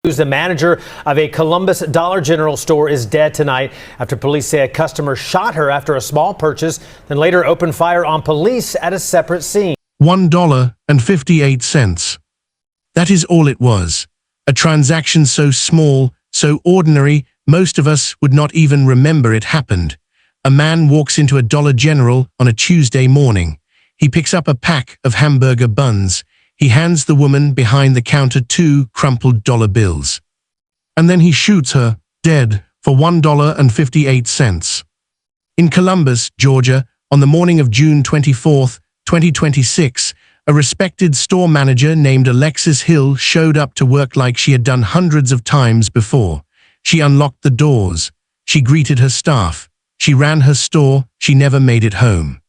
The manager of a Columbus Dollar General store is dead tonight after police say a customer shot her after a small purchase, then later opened fire on police at a separate scene. $1.58. That is all it was. A transaction so small, so ordinary, most of us would not even remember it happened. A man walks into a Dollar General on a Tuesday morning. He picks up a pack of hamburger buns. He hands the woman behind the counter 2 crumpled dollar bills. And then he shoots her, dead, for $1.58. In Columbus, Georgia, on the morning of June 24, 2026, a respected store manager named Alexis Hill showed up to work like she had done hundreds of times before. She unlocked the doors. She greeted her staff. She ran her store. She never made it home.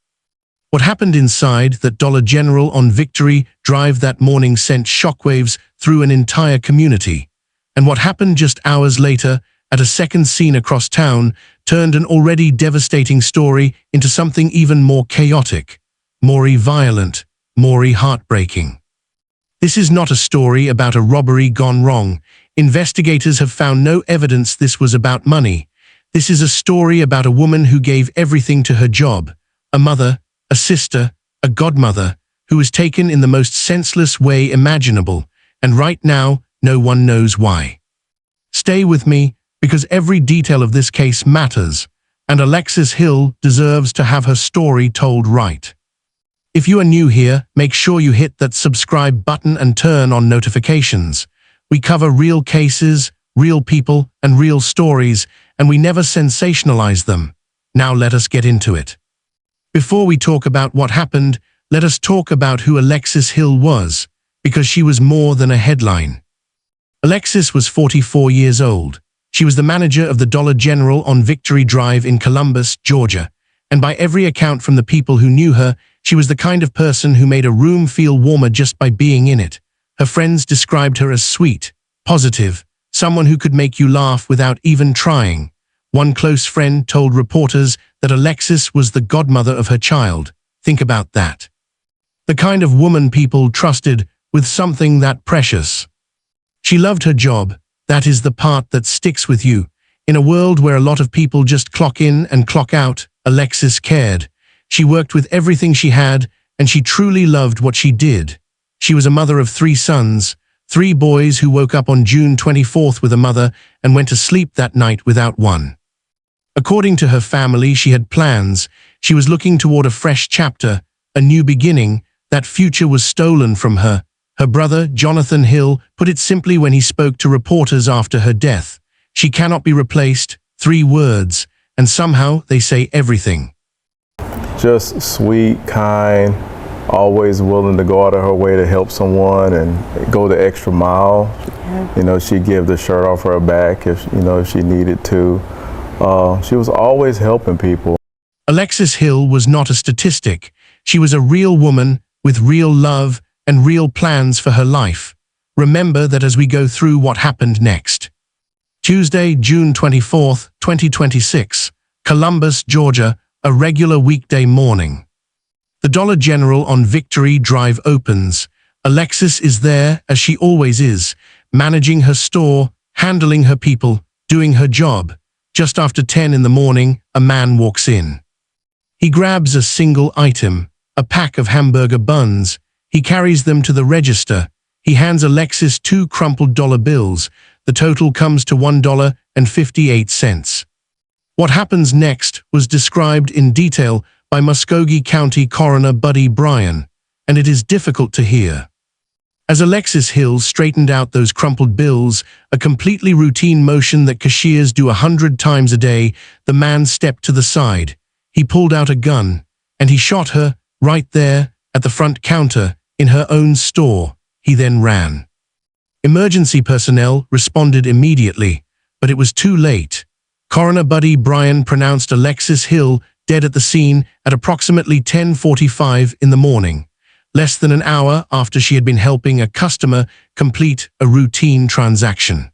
What happened inside that Dollar General on Victory Drive that morning sent shockwaves through an entire community. And what happened just hours later at a second scene across town turned an already devastating story into something even more chaotic, more violent, more heartbreaking. This is not a story about a robbery gone wrong. Investigators have found no evidence this was about money. This is a story about a woman who gave everything to her job, a mother, a sister, a godmother, who was taken in the most senseless way imaginable, and right now, no one knows why. Stay with me, because every detail of this case matters, and Alexis Hill deserves to have her story told right. If you are new here, make sure you hit that subscribe button and turn on notifications. We cover real cases, real people, and real stories, and we never sensationalize them. Now let us get into it. Before we talk about what happened, let us talk about who Alexis Hill was, because she was more than a headline. Alexis was 44 years old. She was the manager of the Dollar General on Victory Drive in Columbus, Georgia, and by every account from the people who knew her, she was the kind of person who made a room feel warmer just by being in it. Her friends described her as sweet, positive, someone who could make you laugh without even trying. One close friend told reporters that Alexis was the godmother of her child. Think about that. The kind of woman people trusted with something that precious. She loved her job. That is the part that sticks with you. In a world where a lot of people just clock in and clock out, Alexis cared. She worked with everything she had, and she truly loved what she did. She was a mother of 3 sons, 3 boys who woke up on June 24th with a mother and went to sleep that night without one. According to her family, she had plans. She was looking toward a fresh chapter, a new beginning. That future was stolen from her. Her brother, Jonathan Hill, put it simply when he spoke to reporters after her death. She cannot be replaced. 3 words, and somehow they say everything. Just sweet, kind, always willing to go out of her way to help someone and go the extra mile. Yeah. You know, she'd give the shirt off her back if she needed to. She was always helping people. Alexis Hill was not a statistic. She was a real woman with real love and real plans for her life. Remember that as we go through what happened next. Tuesday, June 24th, 2026, Columbus, Georgia, a regular weekday morning. The Dollar General on Victory Drive opens. Alexis is there, as she always is, managing her store, handling her people, doing her job. Just after 10 in the morning, a man walks in. He grabs a single item, a pack of hamburger buns. He carries them to the register. He hands Alexis 2 crumpled dollar bills. The total comes to $1.58. What happens next was described in detail by Muscogee County Coroner Buddy Bryan, and it is difficult to hear. As Alexis Hill straightened out those crumpled bills, a completely routine motion that cashiers do 100 times a day, the man stepped to the side. He pulled out a gun, and he shot her right there at the front counter in her own store. He then ran. Emergency personnel responded immediately, but it was too late. Coroner Buddy Bryan pronounced Alexis Hill dead at the scene at approximately 10:45 in the morning. Less than an hour after she had been helping a customer complete a routine transaction.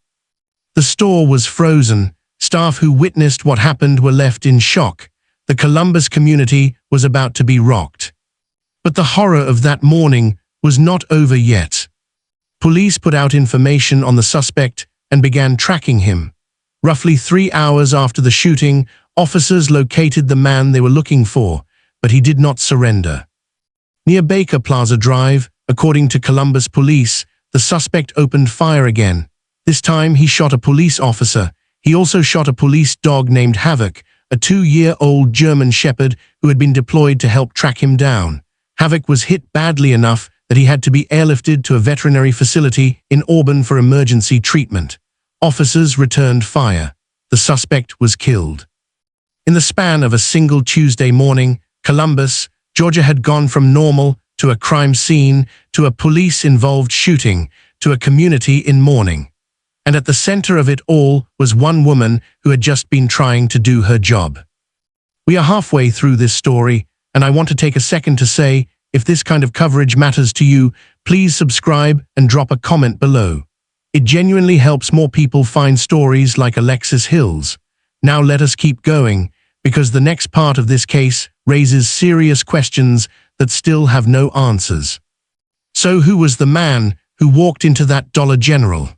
The store was frozen. Staff who witnessed what happened were left in shock. The Columbus community was about to be rocked. But the horror of that morning was not over yet. Police put out information on the suspect and began tracking him. Roughly 3 hours after the shooting, officers located the man they were looking for, but he did not surrender. Near Baker Plaza Drive, according to Columbus police, the suspect opened fire again. This time he shot a police officer. He also shot a police dog named Havoc, a 2-year-old German Shepherd who had been deployed to help track him down. Havoc was hit badly enough that he had to be airlifted to a veterinary facility in Auburn for emergency treatment. Officers returned fire. The suspect was killed. In the span of a single Tuesday morning, Columbus, Georgia had gone from normal to a crime scene to a police-involved shooting to a community in mourning. And at the center of it all was one woman who had just been trying to do her job. We are halfway through this story, and I want to take a second to say, if this kind of coverage matters to you, please subscribe and drop a comment below. It genuinely helps more people find stories like Alexis Hill's. Now let us keep going, because the next part of this case raises serious questions that still have no answers. So who was the man who walked into that Dollar General?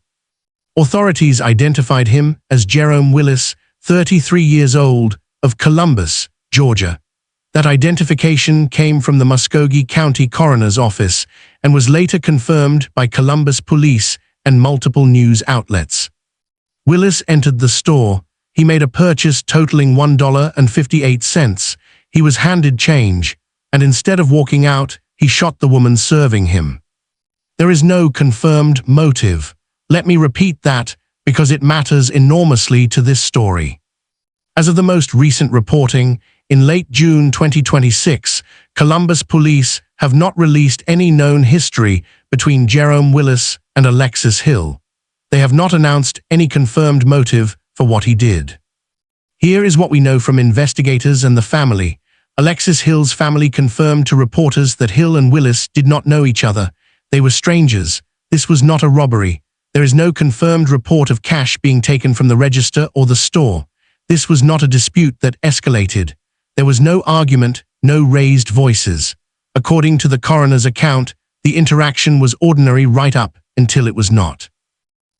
Authorities identified him as Jerome Willis, 33 years old, of Columbus, Georgia. That identification came from the Muskogee County Coroner's Office and was later confirmed by Columbus police and multiple news outlets. Willis entered the store. He made a purchase totaling $1.58. He was handed change, and instead of walking out, he shot the woman serving him. There is no confirmed motive. Let me repeat that because it matters enormously to this story. As of the most recent reporting, in late June 2026, Columbus police have not released any known history between Jerome Willis and Alexis Hill. They have not announced any confirmed motive for what he did. Here is what we know from investigators and the family. Alexis Hill's family confirmed to reporters that Hill and Willis did not know each other. They were strangers. This was not a robbery. There is no confirmed report of cash being taken from the register or the store. This was not a dispute that escalated. There was no argument, no raised voices. According to the coroner's account, the interaction was ordinary right up until it was not.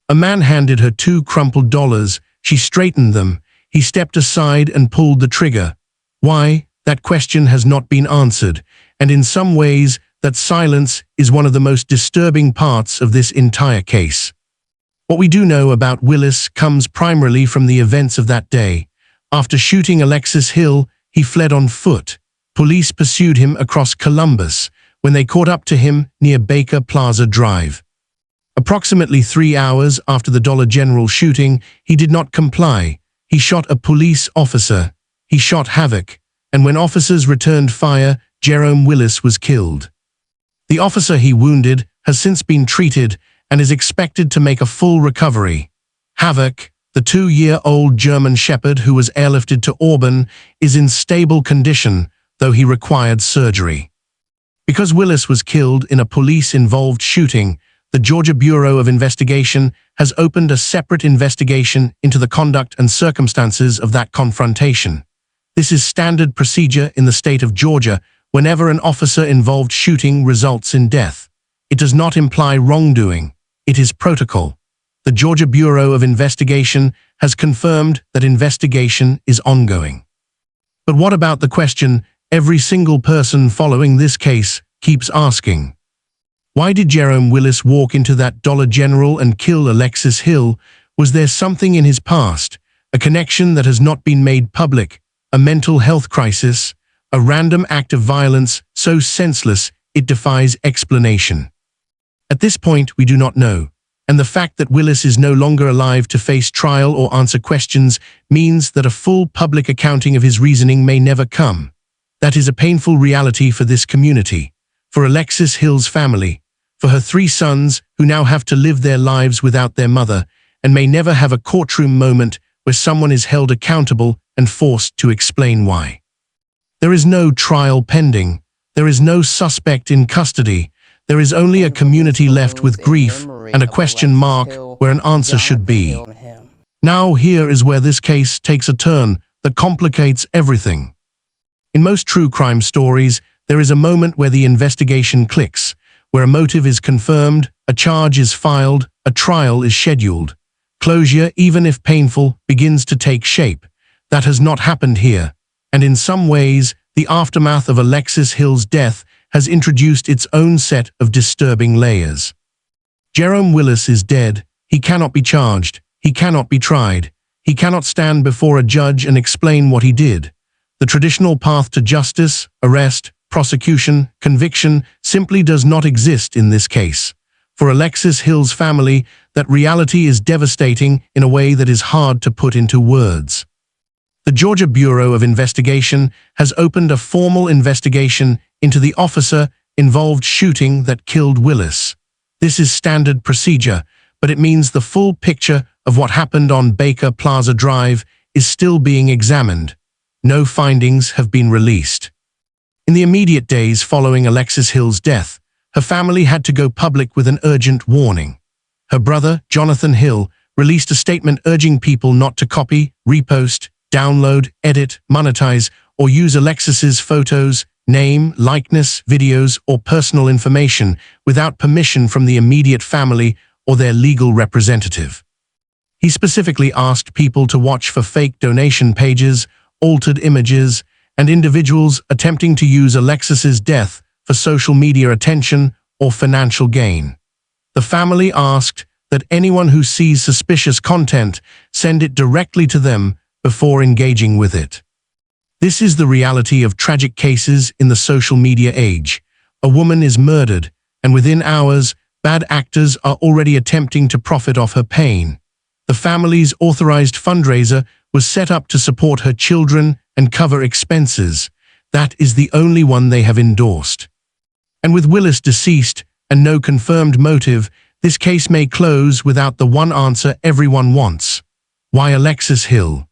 A man handed her 2 crumpled dollars. She straightened them. He stepped aside and pulled the trigger. Why? That question has not been answered, and in some ways, that silence is one of the most disturbing parts of this entire case. What we do know about Willis comes primarily from the events of that day. After shooting Alexis Hill, he fled on foot. Police pursued him across Columbus when they caught up to him near Baker Plaza Drive. Approximately 3 hours after the Dollar General shooting, he did not comply. He shot a police officer. He shot Havoc, and when officers returned fire, Jerome Willis was killed. The officer he wounded has since been treated and is expected to make a full recovery. Havoc, the 2-year-old German Shepherd who was airlifted to Auburn, is in stable condition, though he required surgery. Because Willis was killed in a police-involved shooting, the Georgia Bureau of Investigation has opened a separate investigation into the conduct and circumstances of that confrontation. This is standard procedure in the state of Georgia whenever an officer-involved shooting results in death. It does not imply wrongdoing. It is protocol. The Georgia Bureau of Investigation has confirmed that investigation is ongoing. But what about the question every single person following this case keeps asking? Why did Jerome Willis walk into that Dollar General and kill Alexis Hill? Was there something in his past, a connection that has not been made public, a mental health crisis, a random act of violence so senseless it defies explanation? At this point, we do not know, and the fact that Willis is no longer alive to face trial or answer questions means that a full public accounting of his reasoning may never come. That is a painful reality for this community, for Alexis Hill's family, for her 3 sons who now have to live their lives without their mother and may never have a courtroom moment where someone is held accountable and forced to explain why. There is no trial pending. There is no suspect in custody. There is only a community left with grief and a question mark where an answer should be. Now here is where this case takes a turn that complicates everything. In most true crime stories, there is a moment where the investigation clicks, where a motive is confirmed, a charge is filed, a trial is scheduled. Closure, even if painful, begins to take shape. That has not happened here. And in some ways, the aftermath of Alexis Hill's death has introduced its own set of disturbing layers. Jerome Willis is dead. He cannot be charged. He cannot be tried. He cannot stand before a judge and explain what he did. The traditional path to justice, arrest, prosecution, conviction simply does not exist in this case. For Alexis Hill's family, that reality is devastating in a way that is hard to put into words. The Georgia Bureau of Investigation has opened a formal investigation into the officer-involved shooting that killed Willis. This is standard procedure, but it means the full picture of what happened on Baker Plaza Drive is still being examined. No findings have been released. In the immediate days following Alexis Hill's death, her family had to go public with an urgent warning. Her brother, Jonathan Hill, released a statement urging people not to copy, repost, download, edit, monetize, or use Alexis's photos, name, likeness, videos, or personal information without permission from the immediate family or their legal representative. He specifically asked people to watch for fake donation pages, altered images, and individuals attempting to use Alexis's death for social media attention or financial gain. The family asked that anyone who sees suspicious content send it directly to them before engaging with it. This is the reality of tragic cases in the social media age. A woman is murdered, and within hours, bad actors are already attempting to profit off her pain. The family's authorized fundraiser was set up to support her children and cover expenses. That is the only one they have endorsed. And with Willis deceased and no confirmed motive, this case may close without the one answer everyone wants. Why Alexis Hill?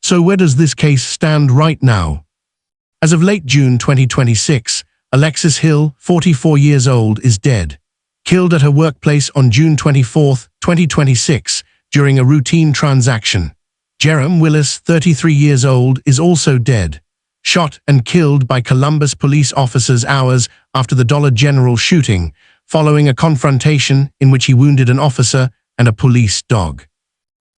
So where does this case stand right now? As of late June 2026, Alexis Hill, 44 years old, is dead. Killed at her workplace on June 24, 2026, during a routine transaction. Jerome Willis, 33 years old, is also dead. Shot and killed by Columbus police officers hours after the Dollar General shooting, following a confrontation in which he wounded an officer and a police dog.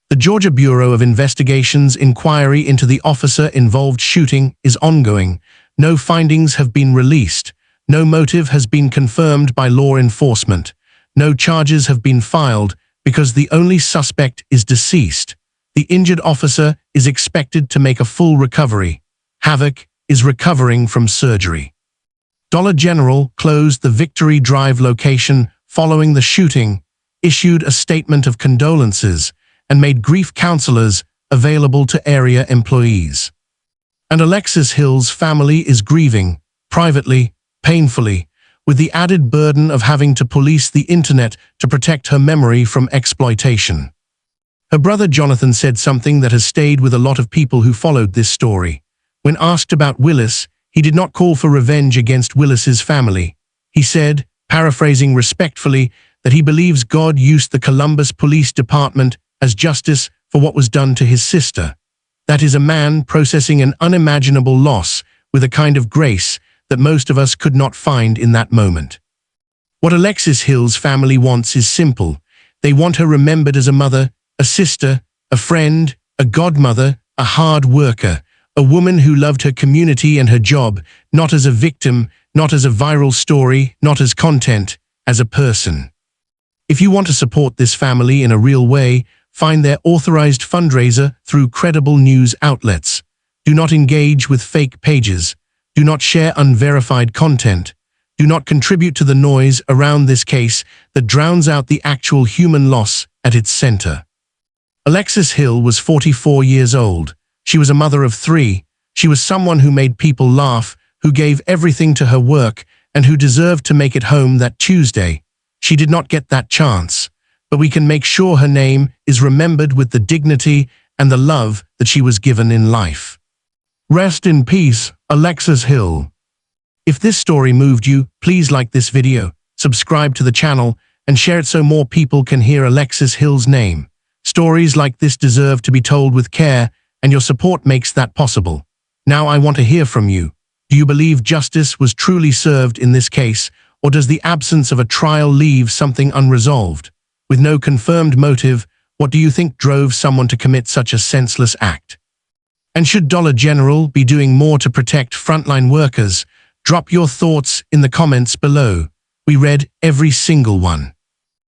The Georgia Bureau of Investigation's inquiry into the officer-involved shooting is ongoing. No findings have been released. No motive has been confirmed by law enforcement. No charges have been filed because the only suspect is deceased. The injured officer is expected to make a full recovery. Havoc is recovering from surgery. Dollar General closed the Victory Drive location following the shooting, issued a statement of condolences, and made grief counselors available to area employees. And Alexis Hill's family is grieving, privately, painfully, with the added burden of having to police the internet to protect her memory from exploitation. Her brother Jonathan said something that has stayed with a lot of people who followed this story. When asked about Willis, he did not call for revenge against Willis's family. He said, paraphrasing respectfully, that he believes God used the Columbus Police Department as justice for what was done to his sister. That is a man processing an unimaginable loss with a kind of grace that most of us could not find in that moment. What Alexis Hill's family wants is simple. They want her remembered as a mother, a sister, a friend, a godmother, a hard worker, a woman who loved her community and her job, not as a victim, not as a viral story, not as content, as a person. If you want to support this family in a real way, find their authorized fundraiser through credible news outlets. Do not engage with fake pages. Do not share unverified content. Do not contribute to the noise around this case that drowns out the actual human loss at its center. Alexis Hill was 44 years old. She was a mother of 3. She was someone who made people laugh, who gave everything to her work, and who deserved to make it home that Tuesday. She did not get that chance, but we can make sure her name is remembered with the dignity and the love that she was given in life. Rest in peace, Alexis Hill. If this story moved you, please like this video, subscribe to the channel, and share it so more people can hear Alexis Hill's name. Stories like this deserve to be told with care, and your support makes that possible. Now I want to hear from you. Do you believe justice was truly served in this case, or does the absence of a trial leave something unresolved? With no confirmed motive, What do you think drove someone to commit such a senseless act? And should Dollar General be doing more to protect frontline workers? Drop your thoughts in the comments below. We read every single one.